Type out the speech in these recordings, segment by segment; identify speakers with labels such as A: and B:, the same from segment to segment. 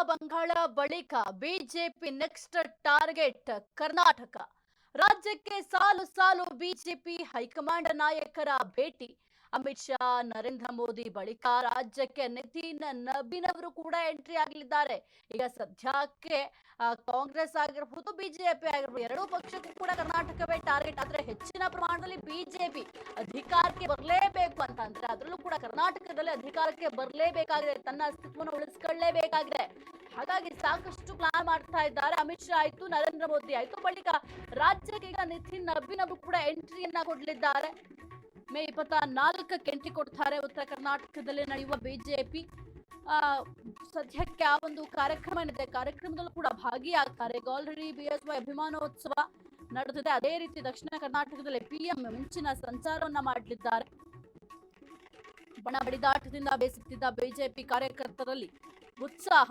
A: ಬಂಗಾಳ ಬಳಿಕ BJP next target Karnataka. ರಾಜ್ಯಕ್ಕೆ ಸಾಲು ಸಾಲು ಬಿಜೆಪಿ ಹೈಕಮಾಂಡ್ ನಾಯಕರ ಭೇಟಿ. ಅಮಿತ್ ಶಾ, ನರೇಂದ್ರ ಮೋದಿ ಬಳಿಕ ರಾಜ್ಯಕ್ಕೆ ನಿತಿನ್ ನಬೀನ್ ಅವರು ಕೂಡ ಎಂಟ್ರಿ ಆಗಲಿದ್ದಾರೆ. ಈಗ ಸದ್ಯಕ್ಕೆ ಕಾಂಗ್ರೆಸ್ ಆಗಿರಬಹುದು, ಬಿಜೆಪಿ ಆಗಿರಬಹುದು, ಎರಡೂ ಪಕ್ಷಕ್ಕೂ ಕೂಡ ಕರ್ನಾಟಕವೇ ಟಾರ್ಗೆಟ್. ಆದ್ರೆ ಹೆಚ್ಚಿನ ಪ್ರಮಾಣದಲ್ಲಿ ಬಿಜೆಪಿ ಅಧಿಕಾರಕ್ಕೆ ಬರಲೇಬೇಕು ಅಂತಂದ್ರೆ, ಅದರಲ್ಲೂ ಕೂಡ ಕರ್ನಾಟಕದಲ್ಲಿ ಅಧಿಕಾರಕ್ಕೆ ಬರಲೇಬೇಕಾಗಿದೆ, ತನ್ನ ಅಸ್ತಿತ್ವವನ್ನು ಉಳಿಸ್ಕೊಳ್ಳೇಬೇಕಾಗಿದೆ. ಹಾಗಾಗಿ ಸಾಕಷ್ಟು ಪ್ಲಾನ್ ಮಾಡ್ತಾ ಇದ್ದಾರೆ. ಅಮಿತ್ ಶಾ ಆಯ್ತು, ನರೇಂದ್ರ ಮೋದಿ ಆಯ್ತು, ಬಳಿಕ ರಾಜ್ಯಕ್ಕೆ ಈಗ ನಿತಿನ್ ನಬೀನ್ ಅವರು ಕೂಡ ಎಂಟ್ರಿಯನ್ನ ಕೊಡಲಿದ್ದಾರೆ. ಮೇ 24ಕ್ಕೆ ಎಂಟ್ರಿ ಕೊಡ್ತಾರೆ. ಉತ್ತರ ಕರ್ನಾಟಕದಲ್ಲಿ ನಡೆಯುವ ಬಿಜೆಪಿ ಸದ್ಯಕ್ಕೆ ಆ ಒಂದು ಕಾರ್ಯಕ್ರಮ ಏನಿದೆ, ಕಾರ್ಯಕ್ರಮದಲ್ಲೂ ಕೂಡ ಭಾಗಿಯಾಗ್ತಾರೆ. ಈಗ ಆಲ್ರೆಡಿ ಬಿಎಸ್ವೈ ಅಭಿಮಾನೋತ್ಸವ ನಡೆದಿದೆ. ಅದೇ ರೀತಿ ದಕ್ಷಿಣ ಕರ್ನಾಟಕದಲ್ಲಿ ಪಿಎಂ ಮಿಂಚಿನ ಸಂಚಾರವನ್ನ ಮಾಡಲಿದ್ದಾರೆ. ಬಣ ಬಡಿದಾಟದಿಂದ ಬೇಸತ್ತಿದ್ದ ಬಿಜೆಪಿ ಕಾರ್ಯಕರ್ತರಲ್ಲಿ ಉತ್ಸಾಹ.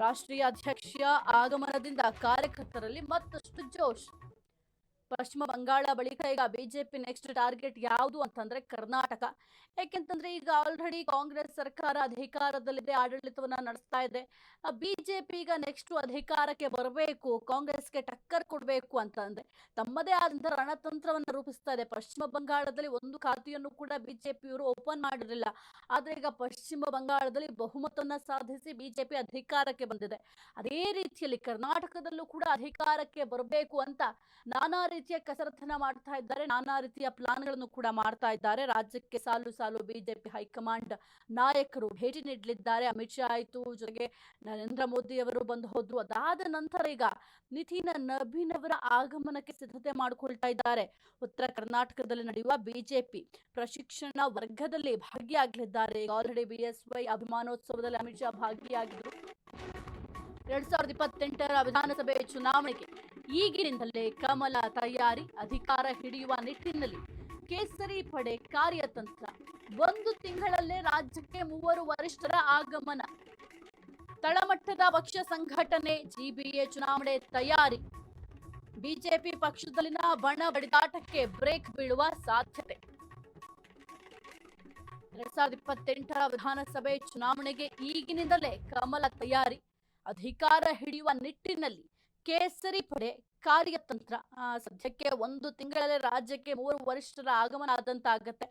A: ರಾಷ್ಟ್ರೀಯ ಅಧ್ಯಕ್ಷ ಆಗಮನದಿಂದ ಕಾರ್ಯಕರ್ತರಲ್ಲಿ ಮತ್ತಷ್ಟು ಜೋಶ್. ಪಶ್ಚಿಮ ಬಂಗಾಳ ಬಳಿಕ ಈಗ ಬಿಜೆಪಿ ನೆಕ್ಸ್ಟ್ ಟಾರ್ಗೆಟ್ ಯಾವುದು ಅಂತಂದ್ರೆ ಕರ್ನಾಟಕ. ಯಾಕೆಂತಂದ್ರೆ ಈಗ ಆಲ್ರೆಡಿ ಕಾಂಗ್ರೆಸ್ ಸರ್ಕಾರ ಅಧಿಕಾರದಲ್ಲಿದೆ, ಆಡಳಿತವನ್ನ ನಡೆಸ್ತಾ ಇದೆ. ಬಿಜೆಪಿ ಈಗ ನೆಕ್ಸ್ಟ್ ಅಧಿಕಾರಕ್ಕೆ ಬರಬೇಕು, ಕಾಂಗ್ರೆಸ್ಗೆ ಟಕ್ಕರ್ ಕೊಡಬೇಕು ಅಂತಂದ್ರೆ ತಮ್ಮದೇ ಆದಂತಹ ರಣತಂತ್ರವನ್ನ ರೂಪಿಸ್ತಾ ಇದೆ. ಪಶ್ಚಿಮ ಬಂಗಾಳದಲ್ಲಿ ಒಂದು ಖಾತೆಯನ್ನು ಕೂಡ ಬಿಜೆಪಿಯವರು ಓಪನ್ ಮಾಡಿರಲಿಲ್ಲ. ಆದ್ರೆ ಈಗ ಪಶ್ಚಿಮ ಬಂಗಾಳದಲ್ಲಿ ಬಹುಮತವನ್ನ ಸಾಧಿಸಿ ಬಿಜೆಪಿ ಅಧಿಕಾರಕ್ಕೆ ಬಂದಿದೆ. ಅದೇ ರೀತಿಯಲ್ಲಿ ಕರ್ನಾಟಕದಲ್ಲೂ ಕೂಡ ಅಧಿಕಾರಕ್ಕೆ ಬರಬೇಕು ಅಂತ ನಾನಾ ರೀತಿಯ ಕಸರತ್ತನ್ನ ಮಾಡ್ತಾ ಇದ್ದಾರೆ, ನಾನಾ ರೀತಿಯ ಪ್ಲಾನ್ಗಳನ್ನು ಕೂಡ ಮಾಡ್ತಾ ಇದ್ದಾರೆ. ರಾಜ್ಯಕ್ಕೆ ಸಾಲು ಸಾಲು ಬಿಜೆಪಿ ಹೈಕಮಾಂಡ್ ನಾಯಕರು ಭೇಟಿ ನೀಡಲಿದ್ದಾರೆ. ಅಮಿತ್ ಶಾ ಆಯ್ತು, ಜೊತೆಗೆ ನರೇಂದ್ರ ಮೋದಿ ಅವರು ಬಂದು ಹೋದ್ರು. ಅದಾದ ನಂತರ ಈಗ ನಿತಿನ್ ನಬೀನ್ ಅವರ ಆಗಮನಕ್ಕೆ ಸಿದ್ಧತೆ ಮಾಡಿಕೊಳ್ತಾ ಇದ್ದಾರೆ. ಉತ್ತರ ಕರ್ನಾಟಕದಲ್ಲಿ ನಡೆಯುವ ಬಿಜೆಪಿ ಪ್ರಶಿಕ್ಷಣ ವರ್ಗದಲ್ಲಿ ಭಾಗಿಯಾಗಲಿದ್ದಾರೆ. ಈಗ ಆಲ್ರೆಡಿ ಬಿಎಸ್ವೈ ಅಭಿಮಾನೋತ್ಸವದಲ್ಲಿ ಅಮಿತ್ ಶಾ ಭಾಗಿಯಾಗಿದ್ರು. 2028ರ ವಿಧಾನಸಭೆ ಚುನಾವಣೆಗೆ ಈಗಿನಿಂದಲೇ ಕಮಲ ತಯಾರಿ. ಅಧಿಕಾರ ಹಿಡಿಯುವ ನಿಟ್ಟಿನಲ್ಲಿ ಕೇಸರಿ ಪಡೆ ಕಾರ್ಯತಂತ್ರ. 1 ತಿಂಗಳಲ್ಲೇ ರಾಜ್ಯಕ್ಕೆ 3 ವರಿಷ್ಠರ ಆಗಮನ. ತಳಮಟ್ಟದ ಪಕ್ಷ ಸಂಘಟನೆ, ಜಿಬಿಎ ಚುನಾವಣೆ ತಯಾರಿ. ಬಿಜೆಪಿ ಪಕ್ಷದಲ್ಲಿನ ಬಣ ಬಡಿದಾಟಕ್ಕೆ ಬ್ರೇಕ್ ಬೀಳುವ ಸಾಧ್ಯತೆ. 2028ರ ವಿಧಾನಸಭೆ ಚುನಾವಣೆಗೆ ಈಗಿನಿಂದಲೇ ಕಮಲ ತಯಾರಿ. ಅಧಿಕಾರ ಹಿಡಿಯುವ ನಿಟ್ಟಿನಲ್ಲಿ ಕೇಸರಿ ಪಡೆ ಕಾರ್ಯತಂತ್ರ. ಸದ್ಯಕ್ಕೆ 1 ತಿಂಗಳಲ್ಲಿ ರಾಜ್ಯಕ್ಕೆ 3 ವರಿಷ್ಠರ ಆಗಮನ ಆದಂತಾಗತ್ತೆ.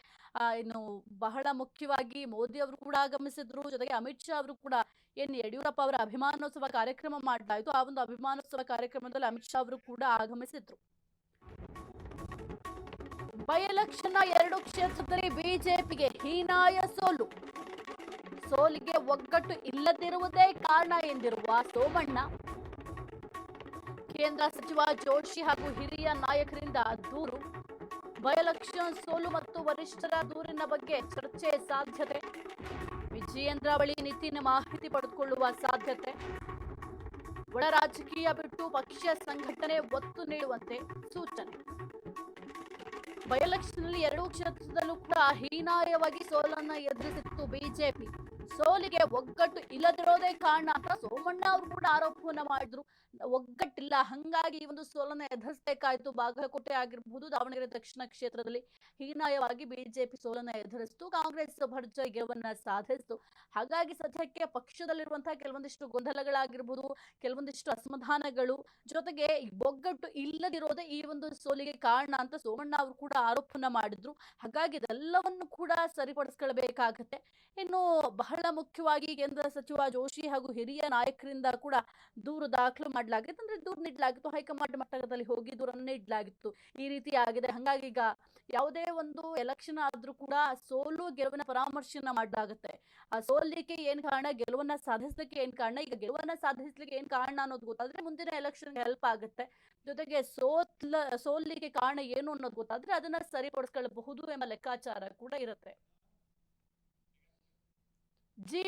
A: ಇನ್ನು ಬಹಳ ಮುಖ್ಯವಾಗಿ ಮೋದಿ ಅವರು ಕೂಡ ಆಗಮಿಸಿದ್ರು, ಜೊತೆಗೆ ಅಮಿತ್ ಶಾ ಅವರು ಕೂಡ ಏನ್ ಯಡಿಯೂರಪ್ಪ ಅವರ ಅಭಿಮಾನೋತ್ಸವ ಕಾರ್ಯಕ್ರಮ ಮಾಡಲಾಯಿತು, ಆ ಒಂದು ಅಭಿಮಾನೋತ್ಸವ ಕಾರ್ಯಕ್ರಮದಲ್ಲಿ ಅಮಿತ್ ಶಾ ಅವರು ಕೂಡ ಆಗಮಿಸಿದ್ರು. ಬೈ ಎಲೆಕ್ಷನ್ 2 ಕ್ಷೇತ್ರದಲ್ಲಿ ಬಿಜೆಪಿಗೆ ಹೀನಾಯ ಸೋಲು. ಸೋಲಿಗೆ ಒಗ್ಗಟ್ಟು ಇಲ್ಲದಿರುವುದೇ ಕಾರಣ ಎಂದಿರುವ ಸೋಮಣ್ಣ. ಕೇಂದ್ರ ಸಚಿವ ಜೋಶಿ ಹಾಗೂ ಹಿರಿಯ ನಾಯಕರಿಂದ ದೂರು. ಬೈ ಎಲೆಕ್ಷನ್ ಸೋಲು ಮತ್ತು ವರಿಷ್ಠರ ದೂರಿನ ಬಗ್ಗೆ ಚರ್ಚೆ ಸಾಧ್ಯತೆ. ವಿಜಯೇಂದ್ರ ಬಳಿ ನಿತಿನ್ ಮಾಹಿತಿ ಪಡೆದುಕೊಳ್ಳುವ ಸಾಧ್ಯತೆ. ಒಳ ರಾಜಕೀಯ ಬಿಟ್ಟು ಪಕ್ಷ ಸಂಘಟನೆ ಒತ್ತು ನೀಡುವಂತೆ ಸೂಚನೆ. ಬೈ ಎಲೆಕ್ಷನ್ ನಲ್ಲಿ 2 ಕ್ಷೇತ್ರದಲ್ಲೂ ಕೂಡ ಹೀನಾಯವಾಗಿ ಸೋಲನ್ನ ಎದುರಿಸಿತ್ತು ಬಿಜೆಪಿ. ಸೋಲಿಗೆ ಒಗ್ಗಟ್ಟು ಇಲ್ಲದಿರೋದೇ ಕಾರಣ ಅಂತ ಸೋಮಣ್ಣ ಅವರು ಕೂಡ ಆರೋಪವನ್ನ ಮಾಡಿದ್ರು. ಒಗ್ಗಟ್ಟಿಲ್ಲ, ಹಂಗಾಗಿ ಈ ಒಂದು ಸೋಲನ್ನ ಎದುರಿಸಬೇಕಾಯ್ತು. ಬಾಗಲಕೋಟೆ ಆಗಿರಬಹುದು, ದಾವಣಗೆರೆ ದಕ್ಷಿಣ ಕ್ಷೇತ್ರದಲ್ಲಿ ಹೀನಾಯವಾಗಿ ಬಿಜೆಪಿ ಸೋಲನ್ನ ಎದುರಿಸಿತು, ಕಾಂಗ್ರೆಸ್ ಭರ್ಜರಿ ಗೆಲುವನ್ನ ಸಾಧಿಸಿತು. ಹಾಗಾಗಿ ಸದ್ಯಕ್ಕೆ ಪಕ್ಷದಲ್ಲಿರುವಂತಹ ಕೆಲವೊಂದಿಷ್ಟು ಗೊಂದಲಗಳಾಗಿರ್ಬೋದು, ಕೆಲವೊಂದಿಷ್ಟು ಅಸಮಾಧಾನಗಳು, ಜೊತೆಗೆ ಒಗ್ಗಟ್ಟು ಇಲ್ಲದಿರೋದೇ ಈ ಒಂದು ಸೋಲಿಗೆ ಕಾರಣ ಅಂತ ಸೋಮಣ್ಣ ಅವರು ಕೂಡ ಆರೋಪವನ್ನ ಮಾಡಿದ್ರು. ಹಾಗಾಗಿ ಇದೆಲ್ಲವನ್ನು ಕೂಡ ಸರಿಪಡಿಸ್ಕೊಳ್ಬೇಕಾಗತ್ತೆ. ಇನ್ನು ಬಹಳ ಮುಖ್ಯವಾಗಿ ಕೇಂದ್ರ ಸಚಿವ ಜೋಶಿ ಹಾಗೂ ಹಿರಿಯ ನಾಯಕರಿಂದ ಕೂಡ ದೂರು ದಾಖಲು ಮಾಡಲಾಗಿತ್ತು, ಅಂದ್ರೆ ದೂರು ನೀಡಲಾಗಿತ್ತು. ಹೈಕಮಾಂಡ್ ಮಟ್ಟದಲ್ಲಿ ಹೋಗಿ ದೂರನ್ನು ನೀಡಲಾಗಿತ್ತು. ಈ ರೀತಿ ಆಗಿದೆ. ಹಾಗಾಗಿ ಈಗ ಯಾವುದೇ ಒಂದು ಎಲೆಕ್ಷನ್ ಆದ್ರೂ ಕೂಡ ಸೋಲು ಗೆಲುವಿನ ಪರಾಮರ್ಶೆಯನ್ನ ಮಾಡಲಾಗುತ್ತೆ. ಆ ಸೋಲಿಗೆ ಏನ್ ಕಾರಣ, ಗೆಲುವನ್ನ ಸಾಧಿಸ್ಲಿಕ್ಕೆ ಏನ್ ಕಾರಣ, ಈಗ ಗೆಲುವನ್ನ ಸಾಧಿಸ್ಲಿಕ್ಕೆ ಏನ್ ಕಾರಣ ಅನ್ನೋದು ಗೊತ್ತಾದ್ರೆ ಮುಂದಿನ ಎಲೆಕ್ಷನ್ ಹೆಲ್ಪ್ ಆಗುತ್ತೆ. ಜೊತೆಗೆ ಸೋಲಿಗೆ ಕಾರಣ ಏನು ಅನ್ನೋದು ಗೊತ್ತಾದ್ರೆ ಅದನ್ನ ಸರಿಪಡಿಸ್ಕೊಳ್ಳಬಹುದು ಎಂಬ ಲೆಕ್ಕಾಚಾರ ಕೂಡ ಇರುತ್ತೆ. ಜಿ